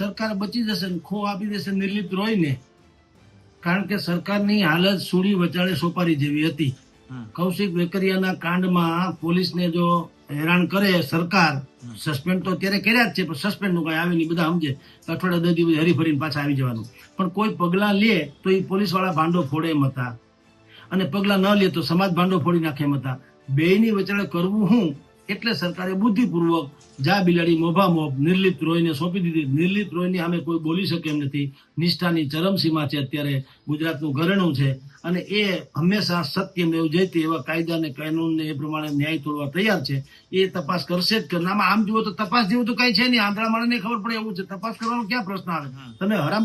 સરકાર બચી જશે ને ખો આપી દેશે નિર્લિપ્ત રોયને, કારણ કે સરકારની હાલત સુડી વચાળે સોપારી જેવી હતી. કૌશિક વેકરિયાના કાંડમાં પોલીસને જો હેરાન કરે સરકાર, સસ્પેન્ડ તો અત્યારે કર્યા જ છે, પણ સસ્પેન્ડ નું કઈ આવે નહીં, બધા સમજે અઠવાડિયા 10 દિવસ હરીફરીને પાછા આવી જવાનું. પણ કોઈ પગલા લે તો એ પોલીસ વાળા ભાંડો ફોડે એમ હતા, અને પગલા ન લે તો સમાજ ભાંડો ફોડી નાખે એમ હતા. બેયની વચાળે કરવું હું, એટલે સરકારે બુદ્ધિપૂર્વક જા બિલાડી મોભા મોભ નિર્લિપ્ત રોયને સોંપી દીધી. નિર્લિપ્ત રોયની સામે કોઈ બોલી શકે એમ નથી. નિષ્ઠાની ચરમસીમા છે અત્યારે ગુજરાતનું ઘરેણું છે, અને એ હંમેશા સત્યમેવ જયતે એવા કાયદા ને કાનૂન ને એ પ્રમાણે ન્યાય તોડવા તૈયાર છે. એ તપાસ કરશે જ કરે. આમાં આમ જુઓ તો તપાસ જેવું તો કઈ છે નહીં, આંધળા માણસને ખબર પડે એવું છે. તપાસ કરવાનો ક્યાં પ્રશ્ન આવે? તમે હરામ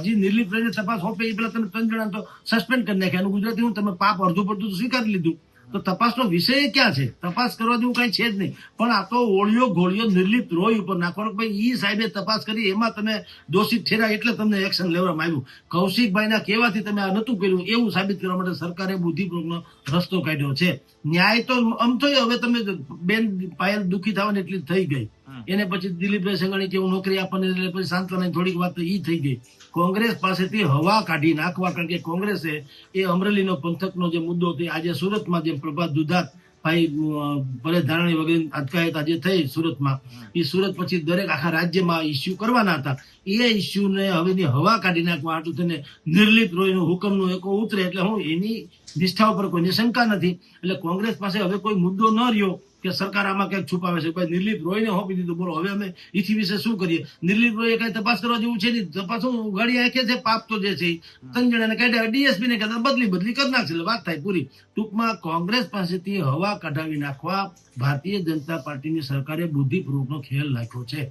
હજી નિર્લિપ્ત રહીને તપાસ સોંપે એ પેલા તમે 3 જણા તો સસ્પેન્ડ કરી નાખ્યા. ગુજરાતી હું તમે પાપ અડધું પડતું તો સ્વીકારી લીધું, તો તપાસનો વિષય ક્યાં છે? તપાસ કરવા જેવું કઈ છે જ નહીં. પણ આ તો ઓળિયો ઘોળિયો નિર્લિપ્ત રોય ઉપર નાખવાનો. ભાઈ ઈ સાહેબે તપાસ કરી, એમાં તમે દોષિત ઠેર્યા એટલે તમને એક્શન લેવામાં આવ્યું. કૌશિકભાઈના કહેવાથી તમે આ નતું કર્યું એવું સાબિત કરવા માટે સરકારે બુદ્ધિપૂર્વકનો રસ્તો કાઢ્યો છે. ન્યાય તો આમ તો હવે તમે બેન પાયલ દુઃખી થવાની એટલી થઈ ગઈ. એને પછી દિલીપભાઈ સંઘાણી કે હું નોકરી આપવાની, એટલે પછી સાંત્વના થોડીક વાત તો ઈ થઈ ગઈ. કોંગ્રેસ પાસેથી હવા કાઢી નાખવા, કારણ કે કોંગ્રેસે એ અમરેલીનો પંથકનો જે મુદ્દો હતો, આજે સુરતમાં જે પ્રભાત દુધાત ભાઈ પરેશ ધાનાણી વગેરે અટકાયત આજે થઈ સુરતમાં, એ સુરત પછી દરેક આખા રાજ્યમાં ઇસ્યુ કરવાના હતા. એ ઇસ્યુને હવેની હવા કાઢી નાખવા હાટું થઈને નિર્લિપ્ત રોયનું હુકમનું એકો ઉતરે, એટલે હું એની નિષ્ઠા ઉપર કોઈને શંકા નથી. એટલે કોંગ્રેસ પાસે હવે કોઈ મુદ્દો ન રહ્યો કે સરકાર આમાં ક્યાંક છુપાવે છે. ભાઈ નિર્લિપ્ત રોયને હોપી દીધું, બોલો હવે અમે ઈથી વિશે શું કરીએ? નિર્લિપ્ત રોય કઈ તપાસ કરવા જેવું છે નહીં. તપાસ ગાડી આંખે છે, પાપ તો જે છે 3 જણાને કાઢ્યા, ડીએસપી ને કહેતા બદલી કરી નાખશે, એટલે વાત થાય પૂરી. ટૂંકમાં કોંગ્રેસ પાસેથી હવા કઢાવી નાખવા ભારતીય જનતા પાર્ટીની સરકારે બુદ્ધિપૂર્વકનો ખેલ નાખ્યો છે.